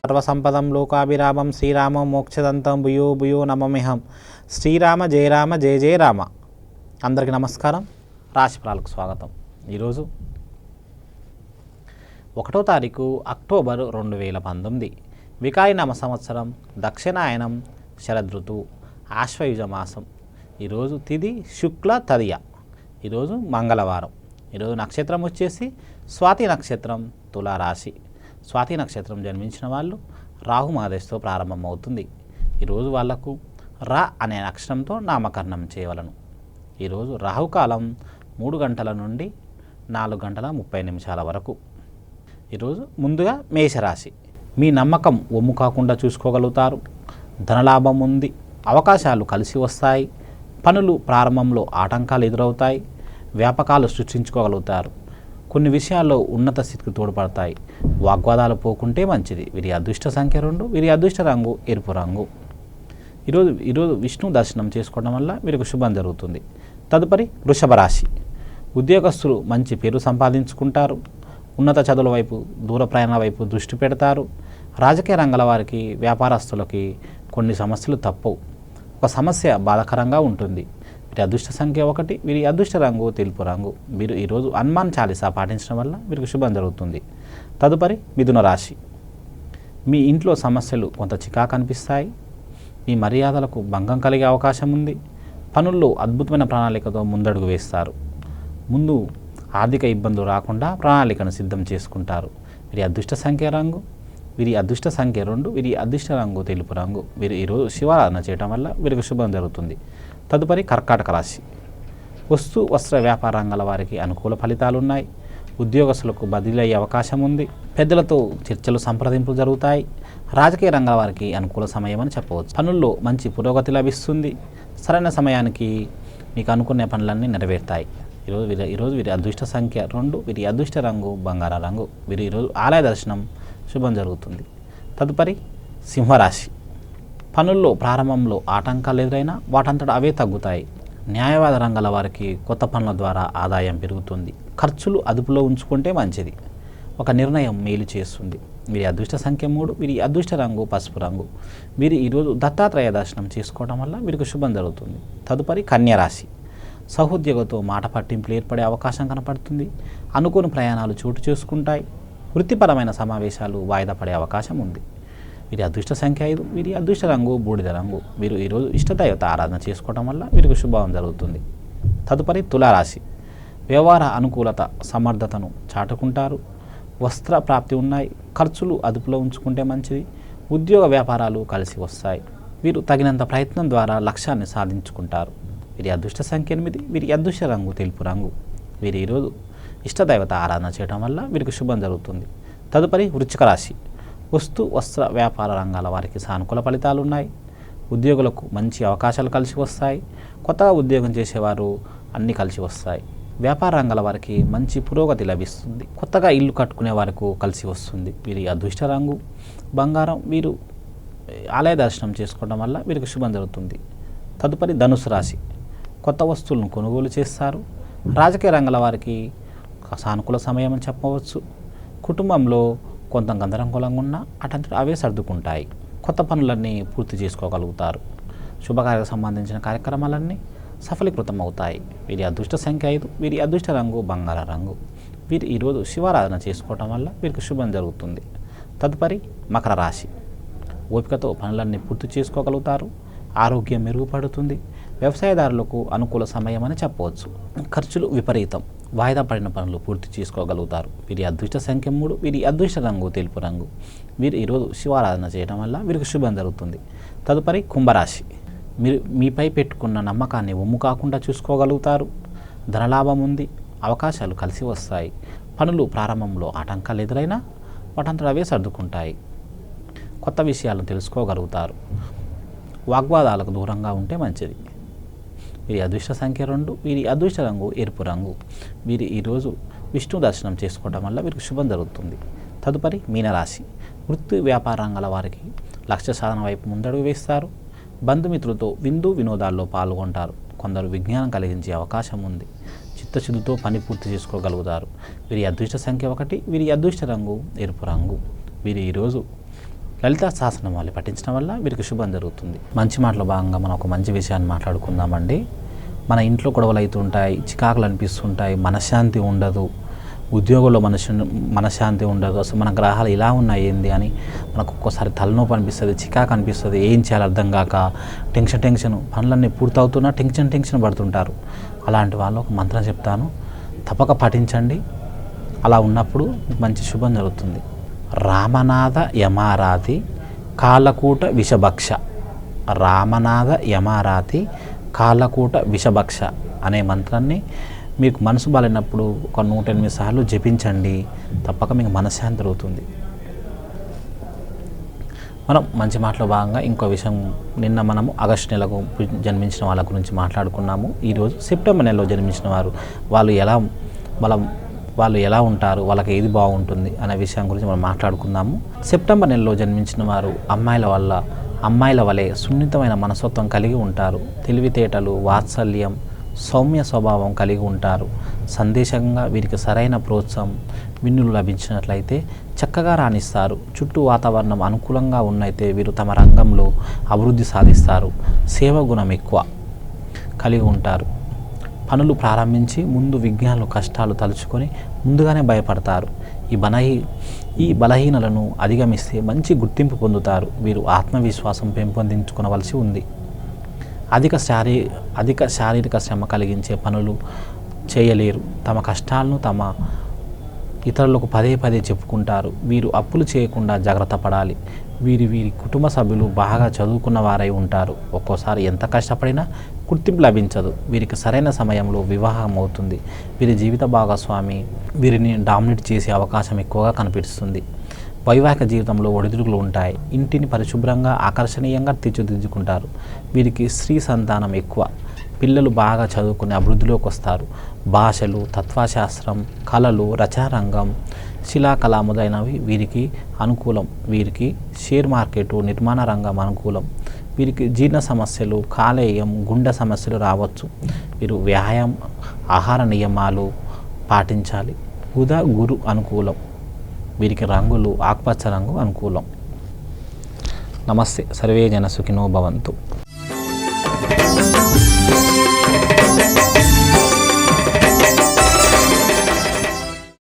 సర్వసంపదం లోకాభిరామం శ్రీరామం మోక్షదంతం భూయో భూయో నమమిహం. శ్రీరామ జయ రామ జయ జయ రామ. అందరికీ నమస్కారం. రాశిఫలాలకు స్వాగతం. ఈరోజు 1వ తారీఖు అక్టోబర్ 2019 వికారినామ సంవత్సరం దక్షిణాయనం శరదృతువు ఆశ్వయుజ మాసం. ఈరోజు తిథి శుక్ల తదియ. ఈరోజు మంగళవారం. ఈరోజు నక్షత్రం వచ్చేసి స్వాతి నక్షత్రం, తులారాశి. స్వాతి నక్షత్రం జన్మించిన వాళ్ళు రాహు మహాదశతో ప్రారంభమవుతుంది. ఈరోజు వాళ్లకు రా అనే అక్షరంతో నామకరణం చేయవలను. ఈరోజు రాహుకాలం 3 గంటల నుండి 4 గంటల 30 నిమిషాల వరకు. ఈరోజు ముందుగా మేషరాశి. మీ నమ్మకం ఒమ్ము కాకుండా చూసుకోగలుగుతారు. ధనలాభం ఉంది. అవకాశాలు కలిసి వస్తాయి. పనులు ప్రారంభంలో ఆటంకాలు ఎదురవుతాయి. వ్యాపకాలు సృష్టించుకోగలుగుతారు. కొన్ని విషయాల్లో ఉన్నత స్థితికి తోడ్పడతాయి. వాగ్వాదాలు పోకుంటే మంచిది. వీరి అదృష్ట సంఖ్య 2. వీరి అదృష్ట రంగు ఎరుపు రంగు. ఈరోజు విష్ణు దర్శనం చేసుకోవడం వల్ల వీరికి శుభం జరుగుతుంది. తదుపరి వృషభ రాశి. ఉద్యోగస్తులు మంచి పేరు సంపాదించుకుంటారు. ఉన్నత చదువుల వైపు, దూర ప్రయాణాల వైపు దృష్టి పెడతారు. రాజకీయ రంగాల వారికి, వ్యాపారస్తులకి కొన్ని సమస్యలు తప్పవు. ఒక సమస్య బాధాకరంగా ఉంటుంది. వీరి అదృష్ట సంఖ్య 1. వీరి అదృష్ట రంగు తెలుపు రంగు. మీరు ఈరోజు హనుమాన్ చాలీసా పాటించడం వల్ల వీరికి శుభం జరుగుతుంది. తదుపరి మిథున రాశి. మీ ఇంట్లో సమస్యలు కొంత చికాకు కనిపిస్తాయి. మీ మర్యాదలకు భంగం కలిగే అవకాశం ఉంది. పనుల్లో అద్భుతమైన ప్రణాళికతో ముందడుగు వేస్తారు. ముందు ఆర్థిక ఇబ్బందులు రాకుండా ప్రణాళికను సిద్ధం చేసుకుంటారు. వీరి అదృష్ట సంఖ్య రంగు. వీరి అదృష్ట సంఖ్య 2. వీరి అదృష్ట రంగు తెలుపు రంగు. వీరు ఈరోజు శివారాధన చేయడం వల్ల వీరికి శుభం జరుగుతుంది. తదుపరి కర్కాటక రాశి. వస్తు వస్త్ర వ్యాపార రంగాల వారికి అనుకూల ఫలితాలు ఉన్నాయి. ఉద్యోగస్తులకు బదిలీ అయ్యే అవకాశం ఉంది. పెద్దలతో చర్చలు, సంప్రదింపులు జరుగుతాయి. రాజకీయ రంగాల వారికి అనుకూల సమయం అని చెప్పవచ్చు. పనుల్లో మంచి పురోగతి లభిస్తుంది. సరైన సమయానికి మీకు అనుకునే పనులన్నీ నెరవేరుతాయి. ఈరోజు వీరి అదృష్ట సంఖ్య 2. వీరి అదృష్ట రంగు బంగార రంగు. వీరు ఈరోజు ఆలయ దర్శనం శుభం జరుగుతుంది. తదుపరి సింహరాశి. పనుల్లో ప్రారంభంలో ఆటంకాలు ఎదురైనా వాటంతట అవే తగ్గుతాయి. న్యాయవాద రంగాల వారికి కొత్త పనుల ద్వారా ఆదాయం పెరుగుతుంది. ఖర్చులు అదుపులో ఉంచుకుంటే మంచిది. ఒక నిర్ణయం మేలు చేస్తుంది. వీరి అదృష్ట సంఖ్య 3. వీరి అదృష్ట రంగు పసుపు రంగు. వీరు ఈరోజు దత్తాత్రేయ దర్శనం చేసుకోవడం వల్ల వీరికి శుభం జరుగుతుంది. తదుపరి కన్యరాశి. సహోద్యోగంతో మాట పట్టింపులు ఏర్పడే అవకాశం కనపడుతుంది. అనుకోని ప్రయాణాలు చోటు చేసుకుంటాయి. వృత్తిపరమైన సమావేశాలు వాయిదా పడే అవకాశం ఉంది. వీరి అదృష్ట సంఖ్య 5. వీరి అదృష్ట రంగు బూడిద రంగు. వీరు ఈరోజు ఇష్టదైవత ఆరాధన చేసుకోవడం వల్ల వీరికి శుభం జరుగుతుంది. తదుపరి తులారాశి. వ్యవహార అనుకూలత, సమర్థతను చాటుకుంటారు. వస్త్ర ప్రాప్తి ఉన్నాయి. ఖర్చులు అదుపులో ఉంచుకుంటే మంచిది. ఉద్యోగ వ్యాపారాలు కలిసి వస్తాయి. వీరు తగినంత ప్రయత్నం ద్వారా లక్ష్యాన్ని సాధించుకుంటారు. వీరి అదృష్ట సంఖ్య 8. వీరి అదృష్ట రంగు తెలుపు రంగు. వీరు ఈరోజు ఇష్టదైవత ఆరాధన చేయడం వల్ల వీరికి శుభం జరుగుతుంది. తదుపరి వృశ్చిక రాశి. వస్తు వస్త్ర వ్యాపార రంగాల వారికి సానుకూల ఫలితాలు ఉన్నాయి. ఉద్యోగులకు మంచి అవకాశాలు కలిసి వస్తాయి. కొత్తగా ఉద్యోగం చేసేవారు అన్నీ కలిసి వస్తాయి. వ్యాపార రంగాల వారికి మంచి పురోగతి లభిస్తుంది. కొత్తగా ఇల్లు కట్టుకునే వారికి కలిసి వస్తుంది. వీరి అదృష్ట రంగు బంగారం. వీరు ఆలయ దర్శనం చేసుకోవడం వల్ల వీరికి శుభం జరుగుతుంది. తదుపరి ధనుసు రాశి. కొత్త వస్తువులను కొనుగోలు చేస్తారు. రాజకీయ రంగాల వారికి సానుకూల సమయం అని చెప్పవచ్చు. కుటుంబంలో కొంత గందరగోళంగా ఉన్నా అటంతట అవే సర్దుకుంటాయి. కొత్త పనులన్నీ పూర్తి చేసుకోగలుగుతారు. శుభకార్యాలకు సంబంధించిన కార్యక్రమాలన్నీ సఫలీకృతం అవుతాయి. వీరి అదృష్ట సంఖ్య 5. వీరి అదృష్ట రంగు బంగార రంగు. వీరు ఈరోజు శివారాధన చేసుకోవడం వల్ల వీరికి శుభం జరుగుతుంది. తదుపరి మకర రాశి. ఓపికతో పనులన్నీ పూర్తి చేసుకోగలుగుతారు. ఆరోగ్యం మెరుగుపడుతుంది. వ్యవసాయదారులకు అనుకూల సమయం అని చెప్పవచ్చు. ఖర్చులు విపరీతం. వాయిదా పడిన పనులు పూర్తి చేసుకోగలుగుతారు. వీరి అదృష్ట సంఖ్య 3. వీరి అదృష్ట రంగు తెలుపు రంగు. వీరు ఈరోజు శివారాధన చేయడం వల్ల వీరికి శుభం జరుగుతుంది. తదుపరి కుంభరాశి. మీరు మీపై పెట్టుకున్న నమ్మకాన్ని ఒమ్ము కాకుండా చూసుకోగలుగుతారు. ధనలాభం ఉంది. అవకాశాలు కలిసి వస్తాయి. పనులు ప్రారంభంలో ఆటంకాలు ఎదురైనా వాటంతట అవే సర్దుకుంటాయి. కొత్త విషయాలను తెలుసుకోగలుగుతారు. వాగ్వాదాలకు దూరంగా ఉంటే మంచిది. వీరి అదృష్ట సంఖ్య 2. వీరి అదృష్ట రంగు ఎరుపు రంగు. వీరు ఈరోజు విష్ణు దర్శనం చేసుకోవడం వల్ల వీరికి శుభం జరుగుతుంది. తదుపరి మీనరాశి. వృత్తి వ్యాపార రంగాల వారికి లక్ష్య సాధన వైపు ముందడుగు వేస్తారు. బంధుమిత్రులతో విందు వినోదాల్లో పాల్గొంటారు. కొందరు విజ్ఞానం కలిగించే అవకాశం ఉంది. చిత్తశుద్ధితో పని పూర్తి చేసుకోగలుగుతారు. వీరి అదృష్ట సంఖ్య 1. వీరి అదృష్ట రంగు ఎరుపు రంగు. వీరు ఈరోజు లలితా సహస్రనామాలు పఠించడం వల్ల వీరికి శుభం జరుగుతుంది. మంచి మాటలో భాగంగా మనం ఒక మంచి విషయాన్ని మాట్లాడుకుందామండి. మన ఇంట్లో గొడవలు అవుతుంటాయి, చికాకులు అనిపిస్తుంటాయి, మనశ్శాంతి ఉండదు, ఉద్యోగంలో మనశ్శాంతి ఉండదు. అసలు మన గ్రహాలు ఇలా ఉన్నాయి ఏంది అని మనకు ఒక్కోసారి తలనొప్పి అనిపిస్తుంది, చికాకు అనిపిస్తుంది, ఏం చేయాలి అర్థం కాక టెన్షన్ పనులన్నీ పూర్తవుతున్నా టెన్షన్ పడుతుంటారు. అలాంటి వాళ్ళు ఒక మంత్రం చెప్తాను, తప్పక పఠించండి. అలా ఉన్నప్పుడు మంచి శుభం జరుగుతుంది. రామనాథ యమారాతి కాలకూట విషభక్ష, రామనాథ యమారాతి కాలకూట విషభక్ష అనే మంత్రాన్ని మీకు మనసు బాలేనప్పుడు ఒక 108 సార్లు జపించండి. తప్పక మీకు మనశ్శాంతి జరుగుతుంది. మనం మంచి మాటలో భాగంగా ఇంకో విషయం, నిన్న మనము ఆగస్టు నెలకు జన్మించిన వాళ్ళ గురించి మాట్లాడుకున్నాము. ఈరోజు సెప్టెంబర్ నెలలో జన్మించిన వారు వాళ్ళు ఎలా ఉంటారు, వాళ్ళకి ఏది బాగుంటుంది అనే విషయం గురించి మనం మాట్లాడుకుందాము. సెప్టెంబర్ నెలలో జన్మించిన వారు అమ్మాయిల వలె సున్నితమైన మనస్తత్వం కలిగి ఉంటారు. తెలివితేటలు, వాత్సల్యం, సౌమ్య స్వభావం కలిగి ఉంటారు. సందేశంగా వీరికి సరైన ప్రోత్సాహం విన్నులు లభించినట్లయితే చక్కగా రాణిస్తారు. చుట్టూ వాతావరణం అనుకూలంగా ఉన్నైతే వీరు తమ రంగంలో అభివృద్ధి సాధిస్తారు. సేవ గుణం ఎక్కువ కలిగి ఉంటారు. పనులు ప్రారంభించి ముందు విఘ్నాలు, కష్టాలు తలుచుకొని ముందుగానే భయపడతారు. ఈ బలహీనలను అధిగమిస్తే మంచి గుర్తింపు పొందుతారు. వీరు ఆత్మవిశ్వాసం పెంపొందించుకోవలసి ఉంది. అధిక శారీరక శ్రమ కలిగించే పనులు చేయలేరు. తమ కష్టాలను ఇతరులకు పదే చెప్పుకుంటారు. వీరు అప్పులు చేయకుండా జాగ్రత్త పడాలి. వీరి కుటుంబ సభ్యులు బాగా చదువుకున్న వారై ఉంటారు. ఒక్కోసారి ఎంత కష్టపడినా గుర్తింపు లభించదు. వీరికి సరైన సమయంలో వివాహం అవుతుంది. వీరి జీవిత భాగస్వామి వీరిని డామినేట్ చేసే అవకాశం ఎక్కువగా కనిపిస్తుంది. వైవాహిక జీవితంలో ఒడిదుడుకులు ఉంటాయి. ఇంటిని పరిశుభ్రంగా ఆకర్షణీయంగా తీర్చిదిద్దుకుంటారు. వీరికి స్త్రీ సంతానం ఎక్కువ. పిల్లలు బాగా చదువుకుని అభివృద్ధిలోకి వస్తారు. భాషలు, తత్వశాస్త్రం, కళలు, రచనారంగం, శిలాకళ మొదలైనవి వీరికి అనుకూలం. వీరికి షేర్ మార్కెట్, నిర్మాణ రంగం అనుకూలం. వీరికి జీర్ణ సమస్యలు, కాలేయం, గుండె సమస్యలు రావచ్చు. వీరు వ్యాయామం, ఆహార నియమాలు పాటించాలి. బుధ, గురు అనుకూలం. వీరికి రంగులు ఆకుపచ్చ రంగు అనుకూలం. నమస్తే. సర్వే జన సుఖినో భవంతు.